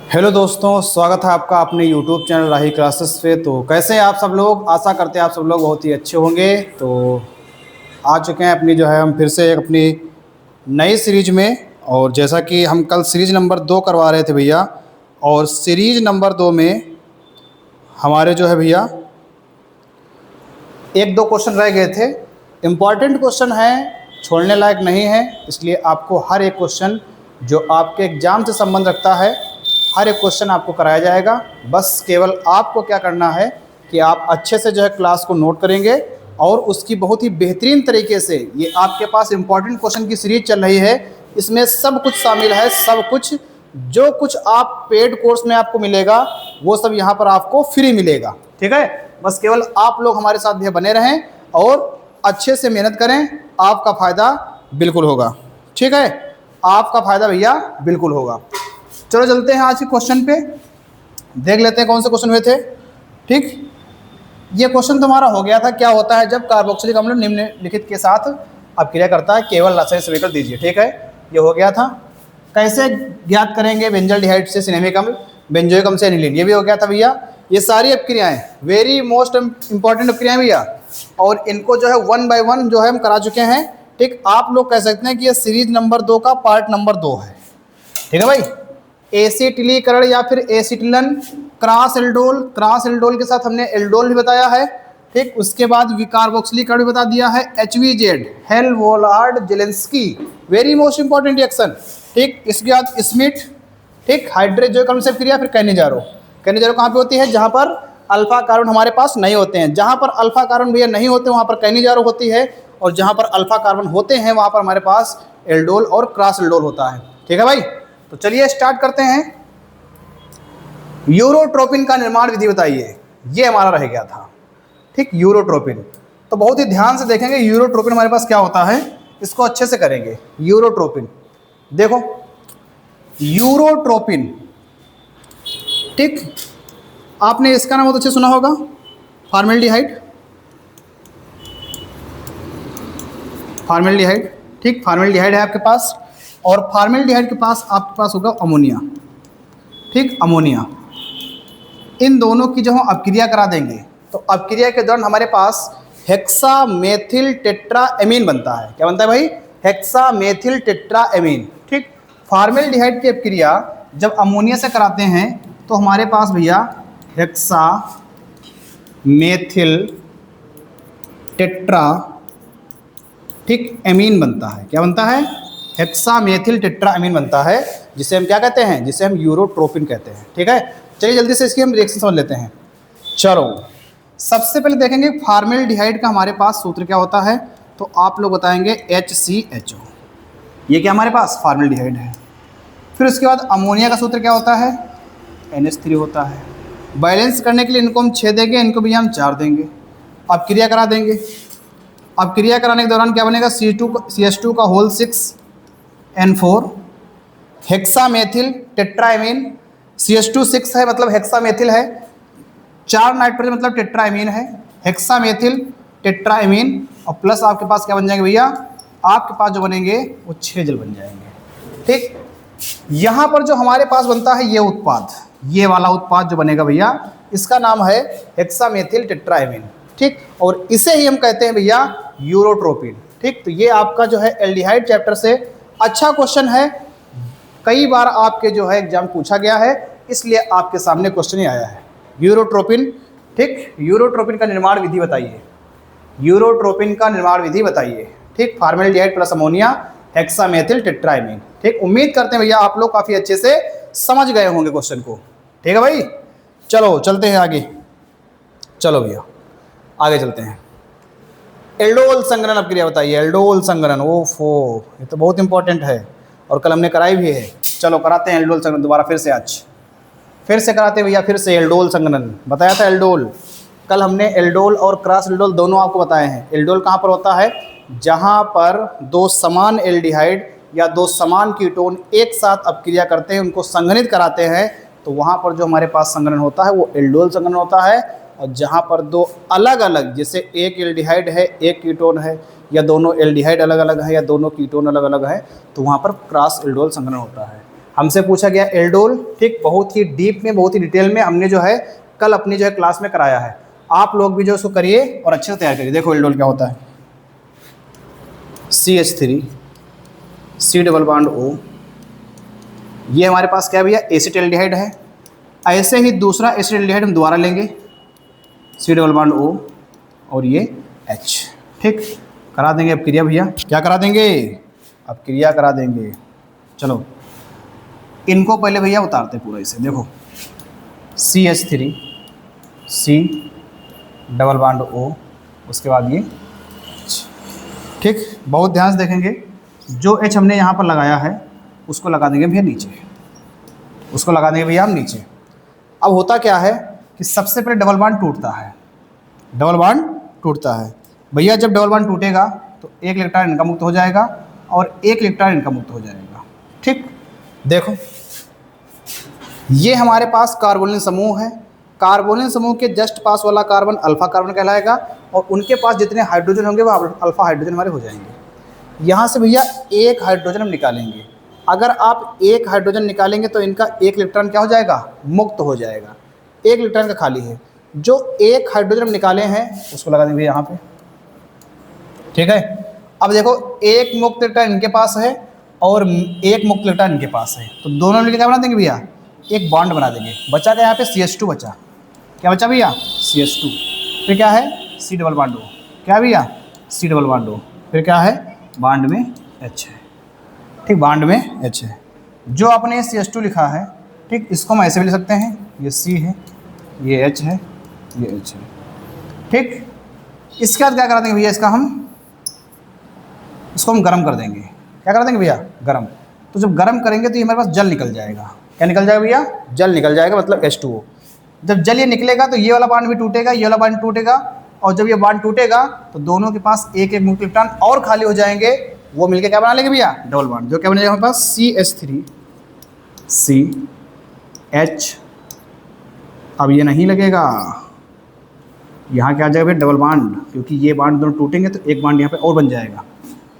Hello दोस्तों, स्वागत है आपका अपने यूट्यूब चैनल राही क्लासेस पे। तो कैसे हैं आप सब लोग? आशा करते हैं आप सब लोग बहुत ही अच्छे होंगे। तो आ चुके हैं अपनी जो है हम फिर से एक अपनी नई सीरीज में। और जैसा कि हम कल सीरीज नंबर 2 करवा रहे थे भैया, और सीरीज नंबर 2 में हमारे जो है भैया एक दो क्वेश्चन रह गए थे। इम्पॉर्टेंट क्वेश्चन है, छोड़ने लायक नहीं है, इसलिए आपको हर एक क्वेश्चन जो आपके एग्ज़ाम से संबंध रखता है हर एक क्वेश्चन आपको कराया जाएगा। बस केवल आपको क्या करना है कि आप अच्छे से जो है क्लास को नोट करेंगे और उसकी बहुत ही बेहतरीन तरीके से, ये आपके पास इम्पॉर्टेंट क्वेश्चन की सीरीज चल रही है, इसमें सब कुछ शामिल है। सब कुछ जो कुछ आप पेड कोर्स में आपको मिलेगा वो सब यहाँ पर आपको फ्री मिलेगा। ठीक है, बस केवल आप लोग हमारे साथ भी बने रहें और अच्छे से मेहनत करें, आपका फ़ायदा बिल्कुल होगा। ठीक है, आपका फ़ायदा भैया बिल्कुल होगा। चलो चलते हैं आज के क्वेश्चन पे, देख लेते हैं कौन से क्वेश्चन हुए थे। ठीक, ये क्वेश्चन तुम्हारा हो गया था, क्या होता है जब कार्बोक्सिलिक अम्ल निम्नलिखित के साथ अपक्रिया करता है, केवल रासायनिक समीकरण दीजिए। ठीक है, ये हो गया था। कैसे ज्ञात करेंगे बेंजल्डिहाइड से सिनेमिक अम्ल, बेंजोइक अम्ल से एनिलीन, ये भी हो गया था भैया। ये सारी अपक्रियाएं वेरी मोस्ट इंपॉर्टेंट अपक्रियाएं भैया, और इनको जो है 1 बाय 1 जो है हम करा चुके हैं। ठीक, आप लोग कह सकते हैं कि ये सीरीज नंबर 2 का पार्ट नंबर 2 है। ठीक है भाई, एसिटिलीकरण या फिर एसिटिलन, क्रॉस एल्डोल के साथ हमने एल्डोल भी बताया है। ठीक, उसके बाद कार्बोक्सिलीकरण भी बता दिया है, HVZ हेलवोलार्ड Zelensky, very most important reaction. ठीक, इसके बाद स्मिथ, ठीक, हाइड्रोजोइक अम्ल से क्रिया, फिर कैनिजारो कहाँ पे होती है? जहाँ पर अल्फा कार्बन हमारे पास नहीं होते हैं। जहाँ पर अल्फा कार्बन भैया नहीं होते वहाँ पर कैनिजारो होती है, और जहाँ पर अल्फा कार्बन होते हैं वहाँ पर हमारे पास एल्डोल और क्रॉस एल्डोल होता है। ठीक है भाई, तो चलिए स्टार्ट करते हैं। यूरोट्रोपिन का निर्माण विधि बताइए, ये हमारा रह गया था। ठीक, यूरोट्रोपिन, तो बहुत ही ध्यान से देखेंगे यूरोट्रोपिन हमारे पास क्या होता है, इसको अच्छे से करेंगे। यूरोट्रोपिन देखो, यूरोट्रोपिन, ठीक, आपने इसका नाम बहुत अच्छे सुना होगा, फॉर्मेल्डिहाइड। ठीक, फॉर्मेल्डिहाइड है आपके पास, और फॉर्मेल्डिहाइड के पास आपके पास होगा अमोनिया। ठीक, अमोनिया, इन दोनों की जो हम अपक्रिया करा देंगे तो अपक्रिया के दौरान हमारे पास हेक्सामेथिल टेट्राएमीन बनता है। क्या बनता है भाई? हेक्सामेथिल टेट्राएमीन। ठीक, फॉर्मेल्डिहाइड की अपक्रिया जब अमोनिया से कराते हैं तो हमारे पास भैया हेक्सामेथिल टेट्रा, ठीक, एमीन बनता है। क्या बनता है? हेक्सामेथिल टेट्राएमीन बनता है, जिसे हम क्या कहते हैं? जिसे हम यूरोट्रोपिन कहते हैं। ठीक है, चलिए जल्दी से इसकी हम रिएक्शन समझ लेते हैं। चलो सबसे पहले देखेंगे फॉर्मेल्डिहाइड का हमारे पास सूत्र क्या होता है, तो आप लोग बताएंगे HCHO, ये क्या हमारे पास फॉर्मेल्डिहाइड है। फिर उसके बाद अमोनिया का सूत्र क्या होता है? NH3 होता है। बैलेंस करने के लिए इनको हम 6 देंगे, इनको भी हम 4 देंगे, अब क्रिया करा देंगे। अब क्रिया कराने के दौरान क्या बनेगा? CH2 का होल 6N4, हेक्सामेथिल टेट्राएमीन, CH2 6 है मतलब हेक्सामेथिल है, 4 नाइट्रोजन मतलब टेट्राएमीन है, हेक्सामेथिल टेट्राएमीन, और प्लस आपके पास क्या बन जाएंगे भैया? आपके पास जो बनेंगे वो 6 जल बन जाएंगे। ठीक, यहाँ पर जो हमारे पास बनता है ये उत्पाद, ये वाला उत्पाद जो बनेगा भैया, इसका नाम है हेक्सामेथिल टेट्राएमीन। ठीक, और इसे ही हम कहते हैं भैया यूरोट्रोपिन। ठीक, तो ये आपका जो है एल्डिहाइड चैप्टर से अच्छा क्वेश्चन है, कई बार आपके जो है एग्जाम पूछा गया है, इसलिए आपके सामने क्वेश्चन ही आया है। यूरोट्रोपिन, ठीक, यूरोट्रोपिन का निर्माण विधि बताइए, यूरोट्रोपिन का निर्माण विधि बताइए। ठीक, फॉर्मेल्डिहाइड प्लस अमोनिया, हेक्सामेथिल टेट्राएमीन। ठीक, उम्मीद करते हैं भैया आप लोग काफ़ी अच्छे से समझ गए होंगे क्वेश्चन को। ठीक है भाई, चलो चलते हैं आगे। चलो भैया आगे चलते हैं। एल्डोल संघनन अपक्रिया बताइए, एल्डोल संघनन। ओफो, ये तो बहुत इंपॉर्टेंट है और कल हमने कराई भी है। चलो कराते हैं एल्डोल संघनन दोबारा, फिर से आज फिर से कराते हैं भैया, फिर से एल्डोल संघनन बताया था। एल्डोल कल हमने एल्डोल और क्रॉस एल्डोल दोनों आपको बताए हैं। एल्डोल कहाँ पर होता है? जहाँ पर दो समान एल्डिहाइड या दो समान कीटोन एक साथ अपक्रिया करते हैं, उनको संघनित कराते हैं, तो वहाँ पर जो हमारे पास संघनन होता है वो एल्डोल संघनन होता है। और जहाँ पर दो अलग अलग, जैसे एक एल्डिहाइड है एक कीटोन है, या दोनों एल्डिहाइड अलग अलग है या दोनों कीटोन अलग अलग है, तो वहाँ पर क्रॉस एल्डोल संघनन होता है। हमसे पूछा गया एल्डोल, ठीक, बहुत ही डीप में, बहुत ही डिटेल में हमने जो है कल अपनी जो है क्लास में कराया है। आप लोग भी जो उसको करिए और अच्छे से तैयार करिए। देखो एल्डोल क्या होता है, CH3 C double bond O, ये हमारे पास क्या भैया एसिटाल्डिहाइड है। ऐसे ही दूसरा एसिटाल्डिहाइड हम दोबारा लेंगे, C डबल बॉन्ड O और ये H, ठीक, करा देंगे अब क्रिया भैया। क्या करा देंगे, अब क्रिया करा देंगे। चलो इनको पहले भैया उतारते पूरा इसे। देखो CH3 C double bond O, उसके बाद ये H, ठीक, बहुत ध्यान से देखेंगे। जो H हमने यहाँ पर लगाया है उसको लगा देंगे भैया नीचे, उसको लगा देंगे भैया हम नीचे। अब होता क्या है कि सबसे पहले डबल बॉन्ड टूटता है, डबल बॉन्ड टूटता है भैया। जब डबल बॉन्ड टूटेगा तो एक इलेक्ट्रॉन इनका मुक्त हो जाएगा और एक इलेक्ट्रॉन इनका मुक्त हो जाएगा, ठीक। देखो ये हमारे पास कार्बोनिल समूह है। कार्बोनिल समूह के जस्ट पास वाला कार्बन अल्फा कार्बन कहलाएगा और उनके पास जितने हाइड्रोजन होंगे वो अल्फा हाइड्रोजन हमारे हो जाएंगे। यहाँ से भैया एक हाइड्रोजन हम निकालेंगे। अगर आप एक हाइड्रोजन निकालेंगे तो इनका एक इलेक्ट्रॉन क्या हो जाएगा, मुक्त हो जाएगा। एक इलेक्ट्रॉन का खाली है। जो एक हाइड्रोजन हम निकाले हैं उसको लगा देंगे यहाँ पे, ठीक है। अब देखो एक मुक्त इलेक्ट्रॉन इनके पास है और एक मुक्त इलेक्ट्रॉन इनके पास है, तो दोनों मिलकर क्या बना देंगे भैया, एक बॉन्ड बना देंगे। बचा क्या यहाँ पे CH2 बचा। क्या बचा भैया, CH2। फिर क्या है C डबल बॉन्ड O, क्या भैया C डबल बॉन्ड O। फिर क्या है, बॉन्ड में H है, ठीक, बॉन्ड में H है। जो आपने CH2 लिखा है, ठीक, इसको हम ऐसे भी लिख सकते हैं, ये C है, ये H है, ये H है, ठीक। इसके बाद क्या करा देंगे भैया, इसको हम गर्म कर देंगे। क्या कर देंगे भैया, गर्म। तो जब गर्म करेंगे तो ये हमारे पास जल निकल जाएगा। क्या निकल जाएगा भैया, जल निकल जाएगा, मतलब H2O। जब जल ये निकलेगा तो ये वाला बॉन्ड भी टूटेगा, ये वाला बॉन्ड टूटेगा, और जब ये बॉन्ड टूटेगा तो दोनों के पास एक एक मुक्त इलेक्ट्रॉन और खाली हो जाएंगे। वो मिलके क्या बना लेंगे भैया, डबल बॉन्ड। जो क्या बनेगा हमारे पास CH3 CH। अब ये नहीं लगेगा, यहाँ क्या आ जाएगा भैया, डबल बॉन्ड, क्योंकि ये बॉन्ड दोनों टूटेंगे तो एक बॉन्ड यहाँ पे और बन जाएगा,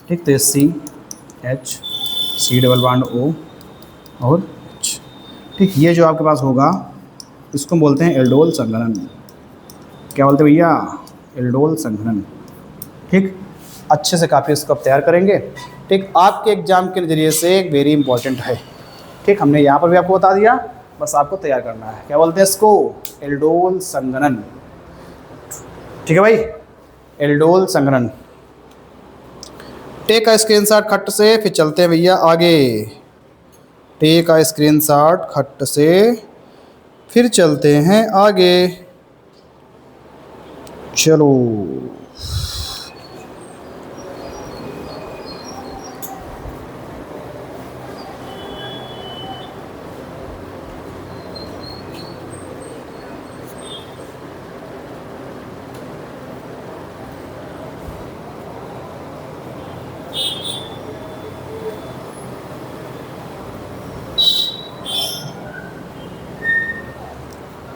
ठीक। तो ये CH C double bond O और H, ठीक। ये जो आपके पास होगा इसको बोलते हैं एल्डोल संघनन। क्या बोलते हैं भैया, एल्डोल संघनन, ठीक। अच्छे से काफ़ी इसको आप तैयार करेंगे, ठीक। आपके एग्जाम के नज़रिए से एक वेरी इंपॉर्टेंट है, ठीक। हमने यहाँ पर भी आपको बता दिया, बस आपको तैयार करना है। क्या बोलते हैं इसको, एल्डोल संघनन, ठीक है भाई, एल्डोल संघनन। टेक का स्क्रीनशॉट खट्ट से, फिर चलते हैं भैया आगे। टेक का स्क्रीनशॉट खट्ट से, फिर चलते हैं आगे। चलो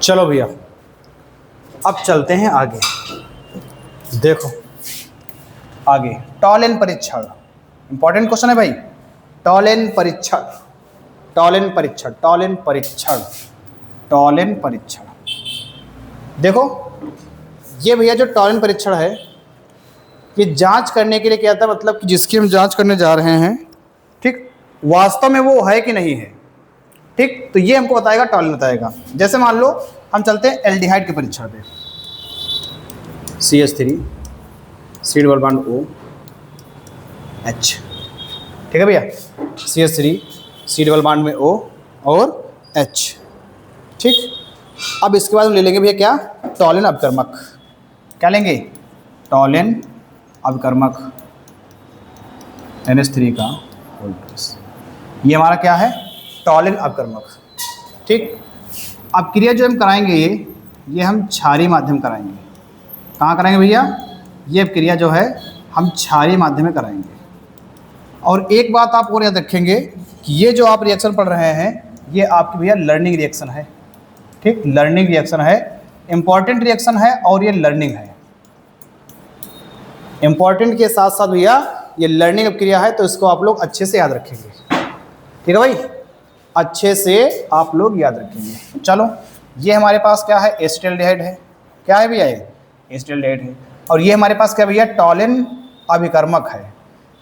चलो भैया अब चलते हैं आगे। देखो आगे टॉलेन परीक्षण, इंपॉर्टेंट क्वेश्चन है भाई। टॉलेन परीक्षण, टॉलेन परीक्षण, टॉलेन परीक्षण, टॉलेन परीक्षण। देखो ये भैया जो टॉलेन परीक्षण है ये जांच करने के लिए क्या था, मतलब कि जिसकी हम जांच करने जा रहे हैं, ठीक, वास्तव में वो है कि नहीं है, ठीक। तो ये हमको बताएगा, टॉलेन बताएगा। जैसे मान लो हम चलते हैं एल्डिहाइड के परीक्षण पे। CH3 C double bond O H, ठीक है भैया, CH3 C डबल बॉन्ड में O और H, ठीक। अब इसके बाद हम ले लेंगे भैया क्या, टॉलेन अपकर्मक। क्या लेंगे, टॉलेन अपकर्मक, NH3 का वोल्टेज। ये हमारा क्या है, टॉलेन अपकर्मक, ठीक। अब क्रिया जो हम कराएंगे ये हम क्षारीय माध्यम कराएंगे। कहाँ कराएंगे भैया, ये क्रिया जो है हम क्षारीय माध्यम में कराएंगे। और एक बात आप और याद रखेंगे कि ये जो आप रिएक्शन पढ़ रहे हैं ये आपकी भैया लर्निंग रिएक्शन है, ठीक, लर्निंग रिएक्शन है, इंपॉर्टेंट रिएक्शन है और ये लर्निंग है। इंपॉर्टेंट के साथ साथ भैया ये लर्निंग क्रिया है, तो इसको आप लोग अच्छे से याद रखेंगे, ठीक है भाई। अच्छे से आप लोग याद रखेंगे। चलो, ये हमारे पास क्या है, एसिटाल्डिहाइड है। क्या है भैया, ये एसिटाल्डिहाइड है। और ये हमारे पास क्या भैया, टॉलिन अभिकर्मक है।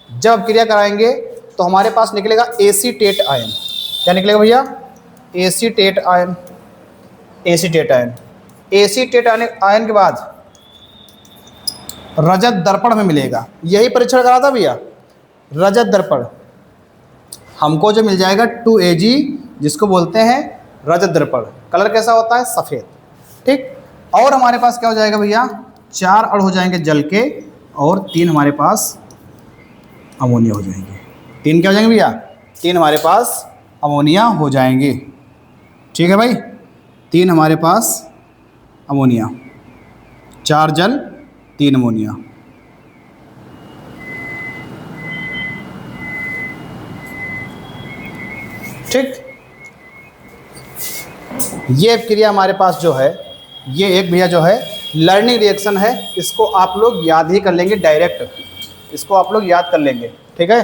जब आप क्रिया कराएंगे तो हमारे पास निकलेगा एसीटेट आयन। क्या निकलेगा भैया, acetate ion. Acetate ion, acetate ion के बाद रजत दर्पण में मिलेगा। यही परीक्षण करा था भैया, रजत दर्पण। हमको जो मिल जाएगा 2Ag, जिसको बोलते हैं रजत दर्पण। कलर कैसा होता है, सफ़ेद। ठीक, और हमारे पास क्या हो जाएगा भैया, 4 अण हो जाएंगे जल के, और 3 हमारे पास अमोनिया हो जाएंगे। 3 क्या हो जाएंगे भैया, 3 हमारे पास अमोनिया हो जाएंगे। ठीक है भाई, 3 हमारे पास अमोनिया, 4 जल 3 अमोनिया। ठीक, ये क्रिया हमारे पास जो है, ये एक भैया जो है लर्निंग रिएक्शन है। इसको आप लोग याद ही कर लेंगे डायरेक्ट, इसको आप लोग याद कर लेंगे। ठीक है,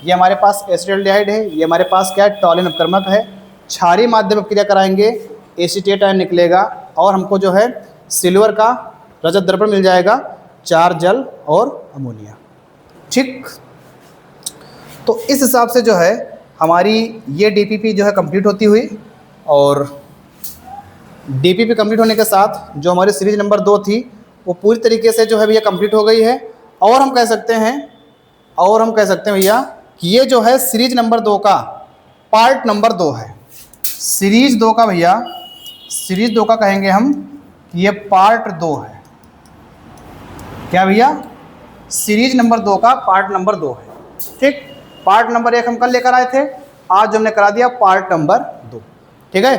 ये हमारे पास एसिटाल्डिहाइड है, ये हमारे पास क्या है, टॉलिन अपकर्मक है। क्षारीय माध्यम में क्रिया कराएंगे, एसीटेट आयन निकलेगा, और हमको जो है सिल्वर का रजत दर्पण मिल जाएगा, 4 जल और अमोनिया। ठीक, तो इस हिसाब से जो है हमारी ये डीपीपी जो है कंप्लीट होती हुई, और डीपीपी कंप्लीट होने के साथ जो हमारी सीरीज नंबर 2 थी वो पूरी तरीके से जो है भैया कंप्लीट हो गई है। और हम कह सकते हैं भैया कि ये जो है सीरीज नंबर 2 का पार्ट नंबर 2 है। सीरीज 2 का भैया, सीरीज 2 का कहेंगे हम कि ये पार्ट 2 है। क्या भैया, सीरीज नंबर 2 का पार्ट नंबर 2 है। ठीक, पार्ट नंबर 1 हम कल लेकर आए थे, आज हमने करा दिया पार्ट नंबर 2। ठीक है,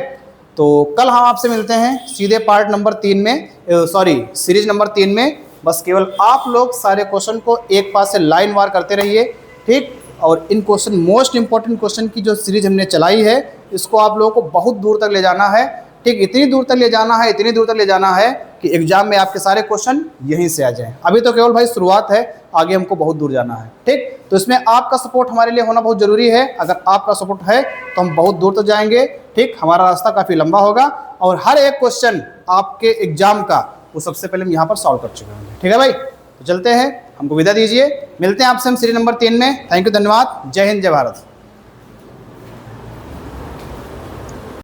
तो कल हम आपसे मिलते हैं सीधे पार्ट नंबर 3 में, सीरीज नंबर 3 में। बस केवल आप लोग सारे क्वेश्चन को एक पास से लाइन वार करते रहिए। ठीक, और इन क्वेश्चन, मोस्ट इंपॉर्टेंट क्वेश्चन की जो सीरीज हमने चलाई है, इसको आप लोगों को बहुत दूर तक ले जाना है। ठीक, इतनी दूर तक ले जाना है, इतनी दूर तक ले जाना है कि एग्जाम में आपके सारे क्वेश्चन यहीं से आ जाएं। अभी तो केवल भाई शुरुआत है, आगे हमको बहुत दूर जाना है। ठीक, तो इसमें आपका सपोर्ट हमारे लिए होना बहुत ज़रूरी है। अगर आपका सपोर्ट है तो हम बहुत दूर तक जाएंगे। ठीक, हमारा रास्ता काफ़ी लंबा होगा, और हर एक क्वेश्चन आपके एग्जाम का वो सबसे पहले हम यहाँ पर सॉल्व कर चुके होंगे। ठीक है भाई, तो चलते हैं, हमको विदा दीजिए। मिलते हैं आपसे हम सीरीज नंबर 3 में। थैंक यू, धन्यवाद। जय हिंद, जय भारत।